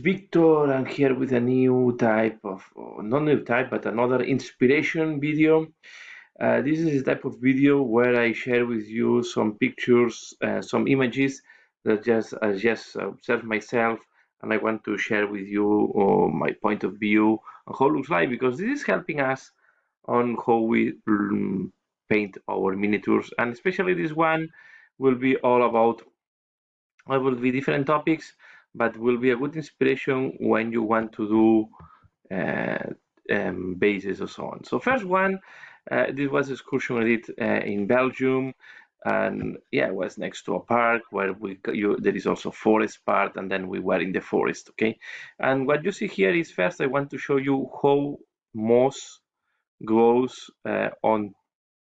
Victor. I'm here with a new type of, not new type, but another inspiration video. This is a type of video where I share with you some pictures, some images that just observe myself, and I want to share with you my point of view on how it looks like, because this is helping us on how we paint our miniatures, and especially this one will be all about. It will be different topics, but will be a good inspiration when you want to do uh, bases or so on. So first one, this was excursion I did in Belgium, and yeah, it was next to a park where there is also forest part, and then we were in the forest. Okay, and what you see here is first I want to show you how moss grows on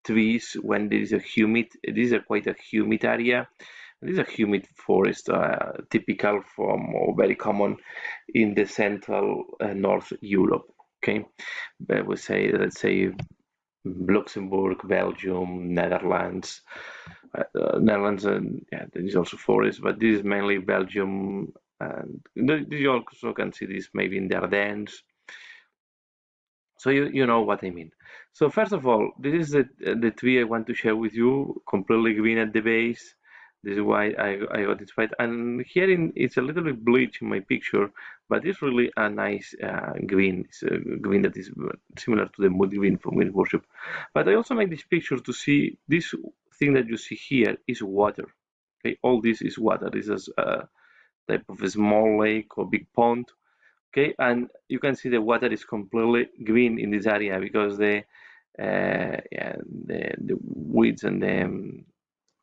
trees when there is a humid. This is quite a humid area. This is a humid forest, typical from or very common in the central North Europe. Okay, but we say let's say Luxembourg, Belgium, Netherlands, Netherlands, and yeah, there is also forest, but this is mainly Belgium, and you also can see this maybe in the Ardennes. So you know what I mean. So first of all, this is the tree I want to share with you, completely green at the base. This is why I got it right. And here it's a little bit bleach in my picture, but it's really a nice green. It's a green that is similar to the mood green from Wind Worship. But I also make this picture to see this thing that you see here is water. Okay, all this is water. This is a type of a small lake or big pond. Okay, and you can see the water is completely green in this area because yeah, the weeds and the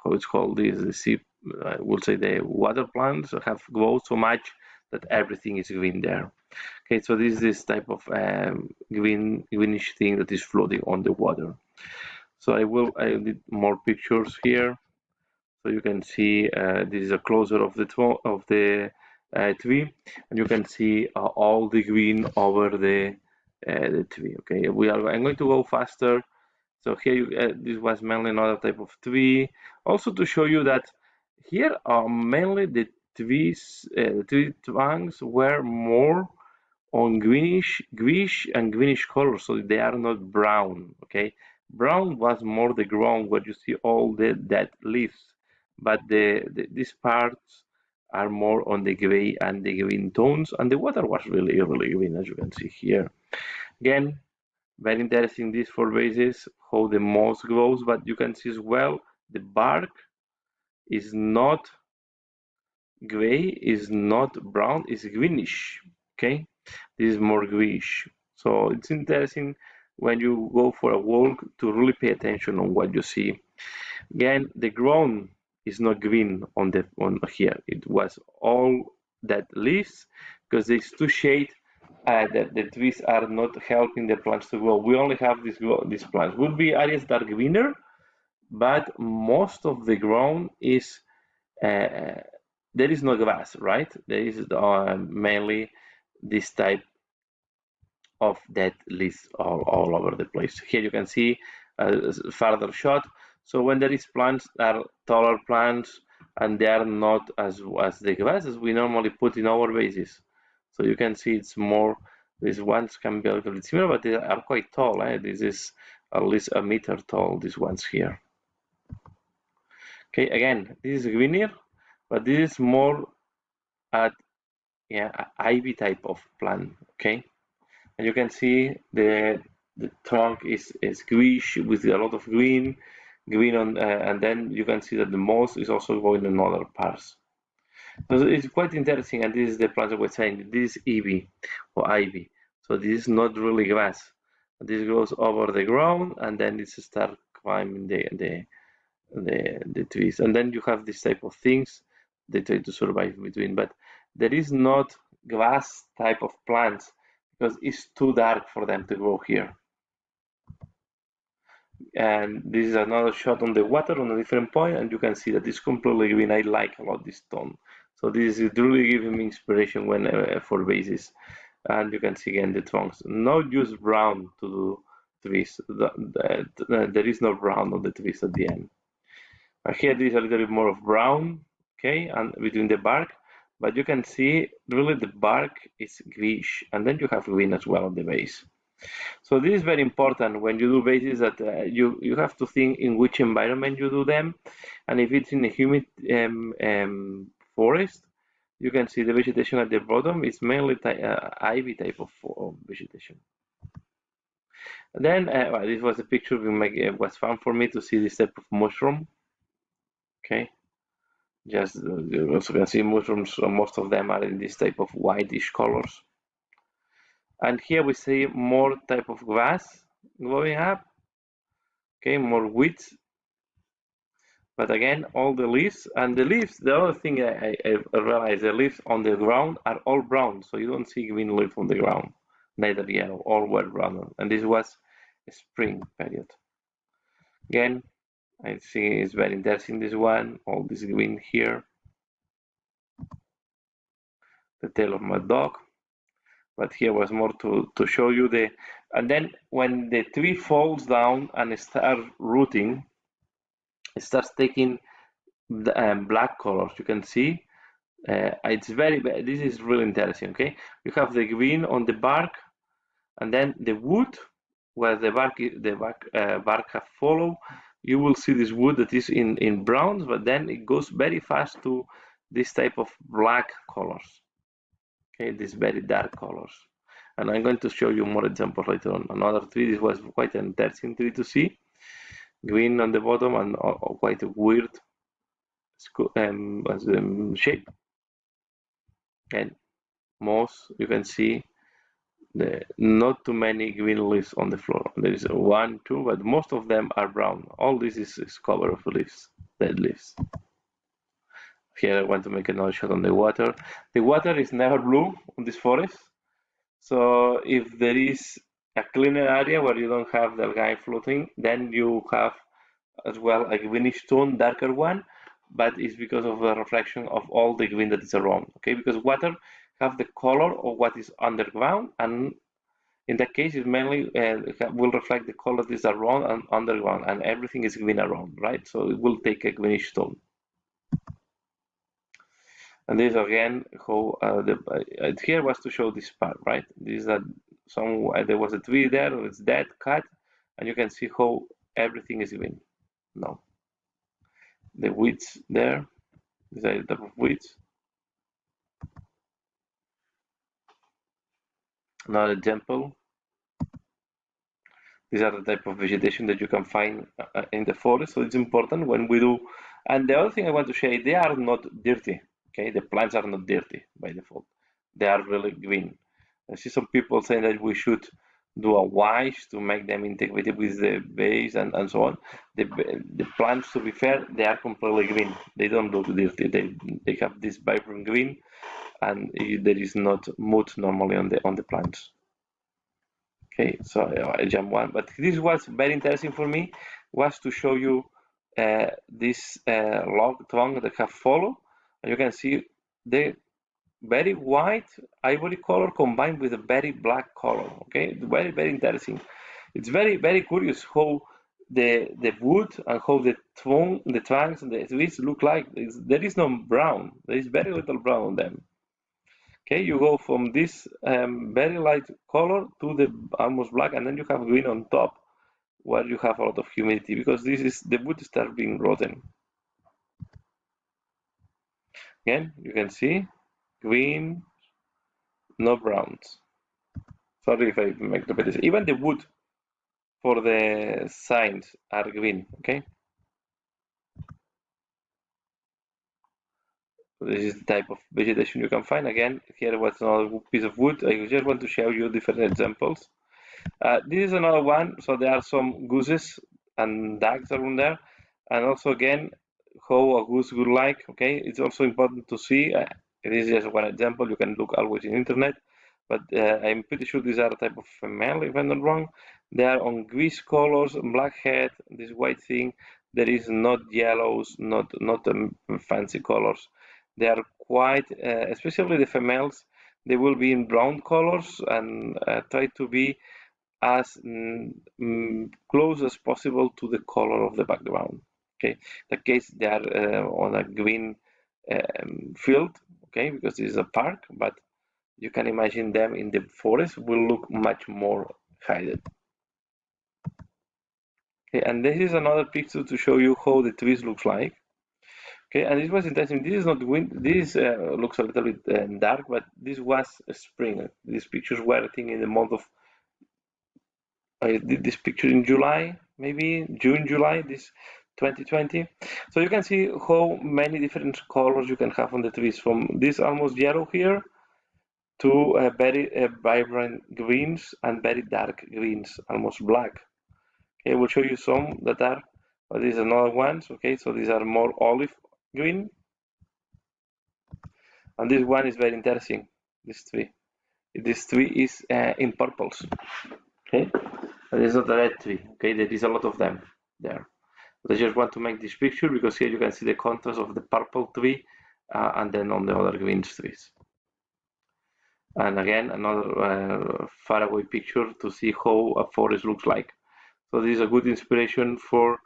how it's called this the sea I will say the water plants have grown so much that everything is green there. Okay, so this is this type of greenish thing that is floating on the water. So I did more pictures here. So you can see this is a closer of the tree, and you can see all the green over the tree. Okay, I'm going to go faster. So here this was mainly another type of tree. Also to show you that here are mainly the tree trunks were more on greenish and greenish color, so they are not brown. Okay, brown was more the ground where you see all the dead leaves, but these parts are more on the gray and the green tones, and the water was really green, as you can see here. Again, very interesting these four bases, how the moss grows, but you can see as well the bark is not gray, is not brown, is greenish. Okay, this is more greenish. So it's interesting when you go for a walk to really pay attention on what you see. Again, the ground is not green on here. It was all that leaves because these two shade that the trees are not helping the plants to grow. We only have these plants. Would be areas that are greener, but most of the ground is uh, there is no grass, right? There is mainly this type of dead leaves all over the place. Here you can see a further shot. So when there is plants that are taller plants and they are not as the grass as we normally put in our bases. So you can see it's more, these ones can be a little bit similar, but they are quite tall. This is at least a meter tall, these ones here. Okay, again, this is greener, but this is more at ivy type of plant. Okay, and you can see the trunk is greenish with a lot of green on, and then you can see that the moss is also going in other parts. So it's quite interesting, and this is the plant that we're saying. This is ivy or ivy. So this is not really grass. This goes over the ground, and then it starts climbing the trees, and then you have this type of things they try to survive between. But there is not grass type of plants because it's too dark for them to grow here. And this is another shot on the water on a different point, and you can see that it's completely green. I like a lot this tone. So this is really giving me inspiration when for bases. And you can see again the trunks. No use brown to do trees. There is no brown on the trees at the end. Here there is a little bit more of brown, okay, and between the bark, but you can see really the bark is greenish, and then you have green as well on the base. So this is very important when you do bases, that you have to think in which environment you do them, and if it's in a humid forest, you can see the vegetation at the bottom is mainly ivy type of vegetation. Then well, this was a picture was fun for me to see this type of mushroom. Okay, just you also can see mushrooms. Most of them are in this type of whitish colors. And here we see more type of grass growing up. Okay, more weeds. But again, all the leaves, and the leaves, the other thing I realized, the leaves on the ground are all brown, so you don't see green leaf on the ground, neither yellow, all were brown. And this was a spring period. Again, I think it's very interesting, this one, all this green here, the tail of my dog. But here was more to show you the, and then when the tree falls down and starts rooting, it starts taking the black colors. You can see it's very, this is really interesting. Okay, you have the green on the bark, and then the wood where the bark have follow. You will see this wood that is in browns, but then it goes very fast to this type of black colors. Okay, these very dark colors. And I'm going to show you more examples later on. Another tree, this was quite an interesting tree to see. Green on the bottom and quite a weird shape. And moss, you can see not too many green leaves on the floor. There is one, two, but most of them are brown. All this is covered of leaves, dead leaves. Here I want to make another shot on the water. The water is never blue on this forest. So if there is a cleaner area where you don't have the algae floating, then you have as well a greenish tone, darker one, but it's because of the reflection of all the green that is around. Okay, because water have the color of what is underground, and in that case, it mainly will reflect the color that is around and underground, and everything is green around, right? So it will take a greenish tone. And this again, how here was to show this part, right? This is that there was a tree there, it's dead, cut, and you can see how everything is green. Now, the weeds there, these are the type of weeds. Another example. These are the type of vegetation that you can find in the forest, so it's important when we do. And the other thing I want to share, they are not dirty. Okay, the plants are not dirty by default. They are really green. I see some people saying that we should do a wash to make them integrated with the base and so on. The plants, to be fair, they are completely green. They don't look dirty. They have this vibrant green, and there is not mud normally on the plants. Okay, so I jump one, but this was very interesting for me, was to show you this log trunk that have follow, and you can see the very white ivory color combined with a very black color. Okay, very interesting. It's very curious how the wood and how the trunks and the trees look like. There is no brown. There is very little brown on them. Okay, you go from this very light color to the almost black, and then you have green on top, where you have a lot of humidity, because this is the wood start being rotten. Again, you can see green, no browns. Sorry if I make the repetition. Even the wood for the signs are green. Okay, this is the type of vegetation you can find. Again, here was another piece of wood. I just want to show you different examples. This is another one. So there are some gooses and ducks around there, and also again how a goose would like. Okay, it's also important to see. This is just one example. You can look always in internet, but I'm pretty sure these are a type of female, if I'm not wrong. They are on grease colors, black head, this white thing. There is not yellows, not fancy colors. They are quite, especially the females. They will be in brown colors and try to be as close as possible to the color of the background. Okay, in that case they are on a green field. okay, because this is a park, but you can imagine them in the forest will look much more hidden. Okay, and this is another picture to show you how the trees looks like. Okay, and this was interesting. This is not wind. This looks a little bit dark, but this was spring. These pictures were, I think, in the month of. I did this picture in July, maybe June, July, this 2020. So you can see how many different colors you can have on the trees, from this almost yellow here to very vibrant greens and very dark greens, almost black. Okay, we'll show you some that are, but these are another ones. Okay, so these are more olive green, and this one is very interesting. This tree is in purples. Okay, and it's not a red tree. Okay, there is a lot of them there. But I just want to make this picture because here you can see the contrast of the purple tree and then on the other green trees. And again, another faraway picture to see how a forest looks like. So this is a good inspiration for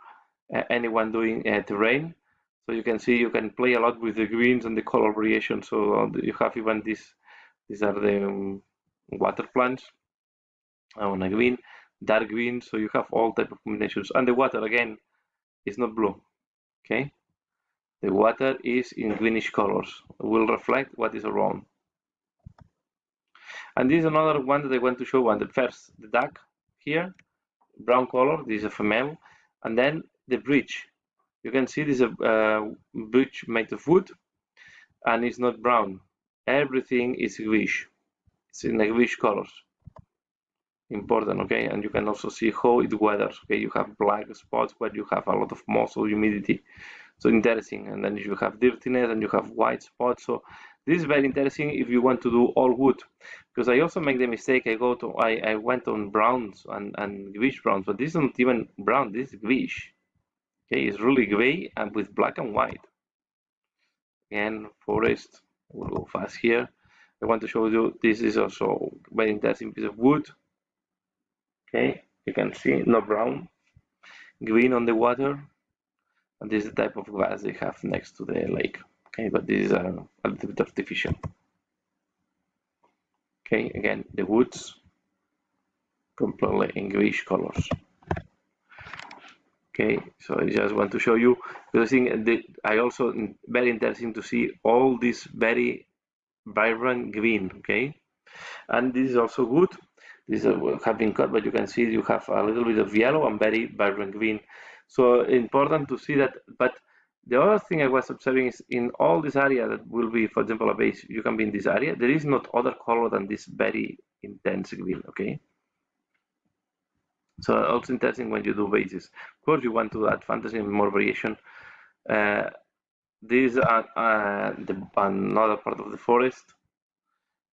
anyone doing terrain. So you can see you can play a lot with the greens and the color variation. So you have even this. These are the water plants on a green, dark green. So you have all type of combinations. And the water again is not blue. Okay, the water is in greenish colors. It will reflect what is around. And this is another one that I want to show. And the first, the duck here, brown color. This is a female, and then the bridge. You can see this is a bridge made of wood, and it's not brown. Everything is greenish. It's in a greenish colors. Important, okay? And you can also see how it weathers. Okay, you have black spots where you have a lot of moss or humidity. So interesting. And then you have dirtiness and you have white spots. So this is very interesting if you want to do all wood. Because I also make the mistake. I went on browns and greenish browns, but this is not even brown. This is greenish. Okay, it's really gray and with black and white. Again, forest. We'll go fast here. I want to show you this is also very interesting piece of wood. Okay, you can see no brown, green on the water, and this is the type of grass they have next to the lake. Okay, but this is a little bit artificial. Okay, again, the woods completely in greenish colors. Okay, so I just want to show you because I think I also very interesting to see all this very vibrant green. Okay, and this is also good. These have been cut, but you can see you have a little bit of yellow and very vibrant green. So important to see that. But the other thing I was observing is in all this area that will be, for example, a base, you can be in this area. There is not other color than this very intense green. Okay. So also interesting when you do bases. Of course, you want to add fantasy and more variation. These are another part of the forest.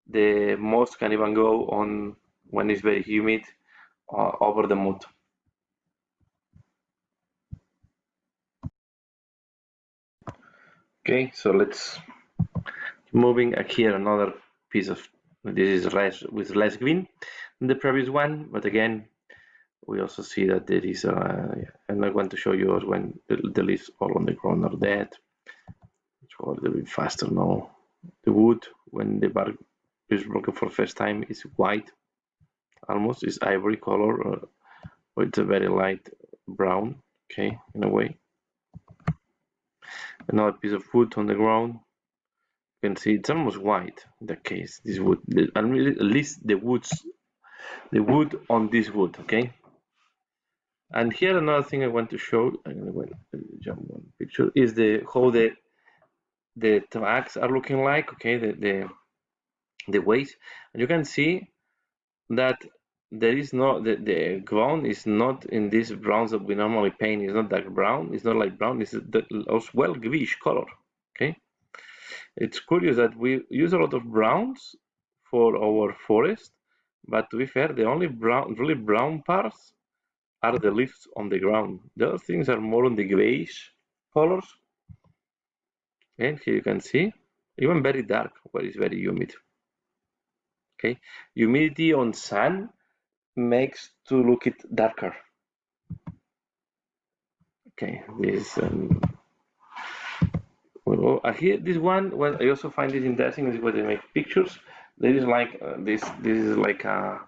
The moss can even go on when it's very humid over the mud. Okay, so let's moving here another piece of this is with less green than the previous one, but again we also see that there is and I want to show you when the leaves all on the ground are dead. Let's go a little bit faster now. The wood when the bark is broken for the first time is white, almost is ivory color, or it's a very light brown. Okay, in a way. Another piece of wood on the ground. You can see it's almost white in that case. This wood, and really, at least the wood on this wood. Okay. And here another thing I want to show. I'm gonna jump one picture is how the tracks are looking like. Okay, the ways, and you can see that there is no the ground is not in these browns that we normally paint. It's not dark brown. It's not light brown. It's as well greenish color. Okay. It's curious that we use a lot of browns for our forest, but to be fair, the only brown, really brown parts are the leaves on the ground. The other things are more on the grayish colors. And here you can see, even very dark, where it's very humid. Okay, humidity on sun makes to look it darker. Okay, this we'll Oh, here this one. Well, I also find it interesting is when they make pictures. There is like this. This is like a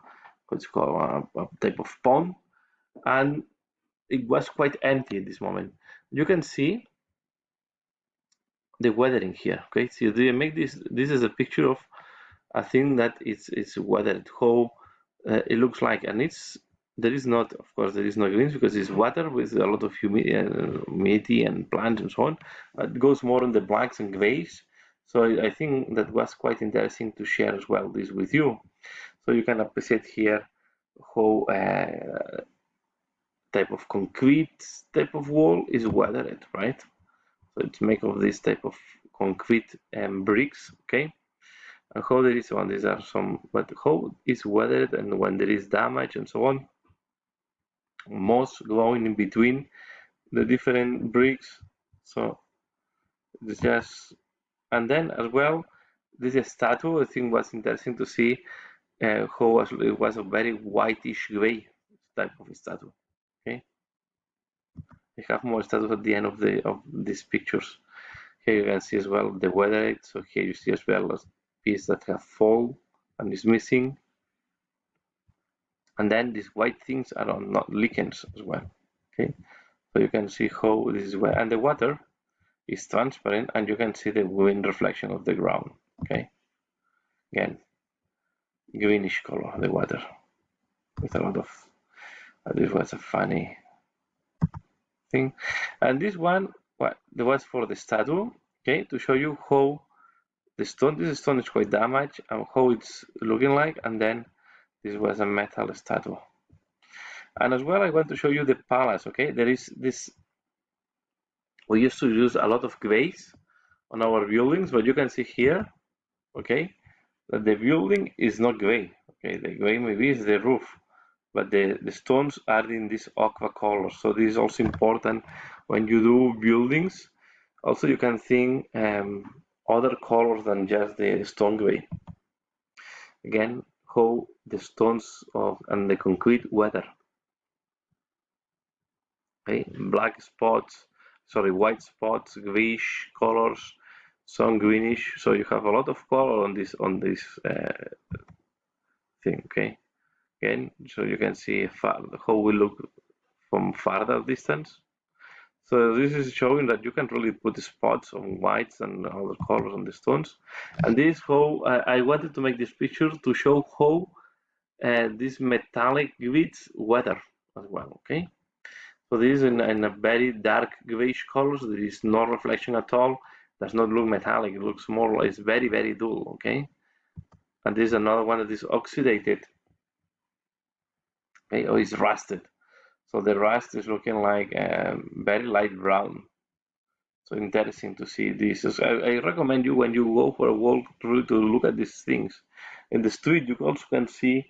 what's it called a type of pond, and it was quite empty at this moment. You can see the weathering here. Okay, so they make this. This is a picture of a thing that it's weathered. How it looks like, and it's there is not, of course, there is no greens because it's water with a lot of humidity and plants and so on. It goes more on the blacks and grays. So I think that was quite interesting to share as well this with you. So you can appreciate here how type of concrete type of wall is weathered, right? So it's made of this type of concrete bricks, okay? And how there is one, these are some, but how is weathered and when there is damage and so on, moss growing in between the different bricks. So it's just, and then as well, this is a statue. I think was interesting to see how it was a very whitish gray type of statue. Okay, I have more statues at the end of these pictures. Here you can see as well the weather. So here you see as well a piece that have fall and is missing. And then these white things are on not lichens as well. Okay, so you can see how this is where, and the water is transparent, and you can see the wind reflection of the ground. Okay, again, greenish color the water with a lot of. This was a funny thing, and this one, what there was for the statue. Okay, to show you how the stone. This stone is quite damaged and how it's looking like, and then this was a metal statue. And as well, I want to show you the palace. Okay, there is this. We used to use a lot of grays on our buildings, but you can see here, okay, that the building is not gray. Okay, the gray maybe is the roof, but the stones are in this aqua color. So this is also important when you do buildings. Also, you can think other colors than just the stone gray. Again, how the stones of and the concrete weather. Okay, black spots, sorry, white spots, grayish colors, some greenish. So you have a lot of color on this thing. Okay, again, so you can see how we look from farther distance. So this is showing that you can really put the spots on whites and other colors on the stones. And this how I wanted to make this picture to show how this metallic grids weather as well. Okay. So this is in a very dark grayish colors. There is no reflection at all. Does not look metallic. It looks more. It's very very dull. Okay. And this is another one that is oxidated. Okay, or is rusted. So the rust is looking like very light brown. So interesting to see this. I recommend you when you go for a walk to look at these things. In the street, you also can see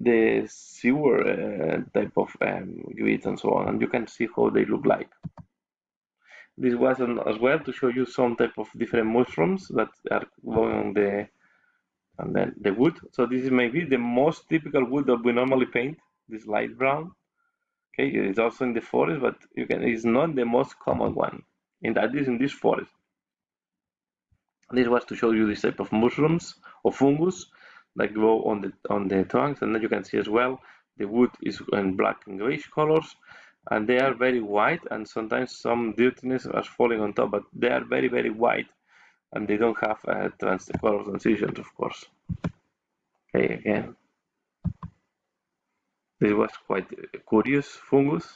the sewer type of grids and so on, and you can see how they look like. This was as well to show you some type of different mushrooms that are going on the and then the wood. So this is maybe the most typical wood that we normally paint, this light brown. Okay, it's also in the forest, but it's not the most common one. In that is in this forest. This was to show you this type of mushrooms or fungus that grow on the trunks, and then you can see as well the wood is in black and grayish colors, and they are very white, and sometimes some dirtiness is falling on top, but they are very very white, and they don't have color transitions, of course. Okay, again, this was quite a curious fungus.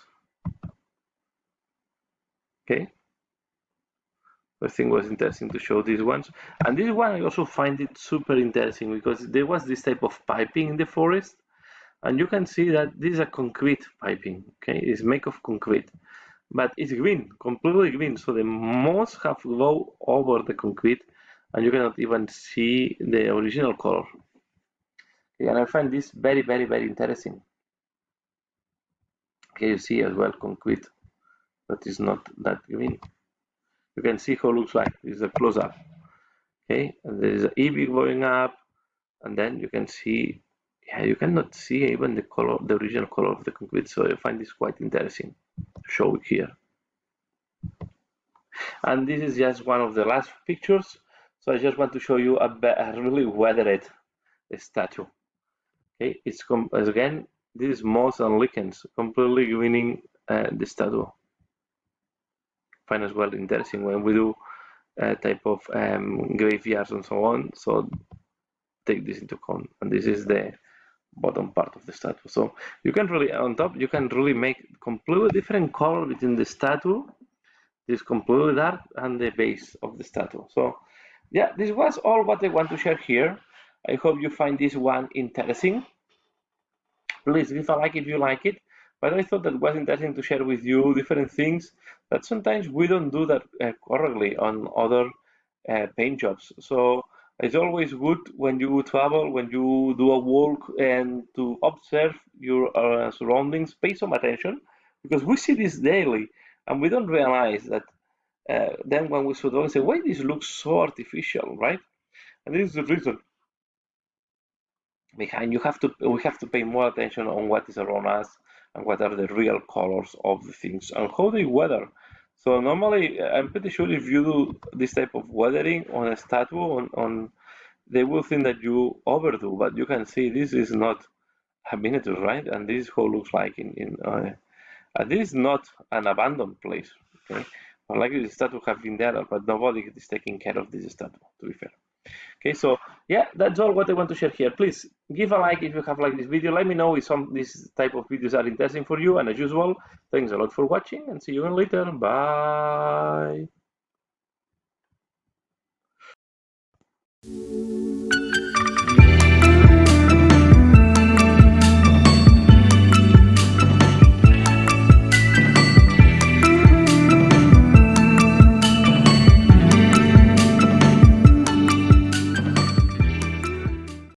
Okay. I think it was interesting to show these ones. And this one I also find it super interesting because there was this type of piping in the forest, and you can see that this is a concrete piping. Okay, it's made of concrete, but it's green, completely green. So the moss have grown over the concrete, and you cannot even see the original color. Okay, and I find this very, very, very interesting. Okay, you see as well concrete that is not that green. You can see how it looks like. This is a close-up. Okay, and there is an EV going up, and then you can see, yeah, you cannot see even the color, the original color of the concrete. So I find this quite interesting to show it here. And this is just one of the last pictures. So I just want to show you a really weathered statue. Okay, it's again, this is moss and lichens completely ruining the statue. Find as well interesting when we do type of graveyards and so on. So take this into account. And this is the bottom part of the statue. So you can really, on top, you can really make completely different color between the statue, this completely dark, and the base of the statue. So yeah, this was all what I want to share here. I hope you find this one interesting. Please give a like if you like it. But I thought that was interesting to share with you different things that sometimes we don't do that correctly on other paint jobs. So it's always good when you travel, when you do a walk, and to observe your surroundings, pay some attention, because we see this daily and we don't realize that. Then when we saw it, we say, why this looks so artificial, right? And this is the reason behind. We have to pay more attention on what is around us and what are the real colors of the things and how they weather. So normally, I'm pretty sure if you do this type of weathering on a statue, on they will think that you overdo, but you can see this is not a miniature, right? And this is how it looks like this is not an abandoned place, okay? Unlikely the statue have been there, but nobody is taking care of this statue, to be fair. Okay, so yeah, that's all what I want to share here. Please give a like if you have liked this video. Let me know if some this type of videos are interesting for you. And as usual, thanks a lot for watching and see you later. Bye.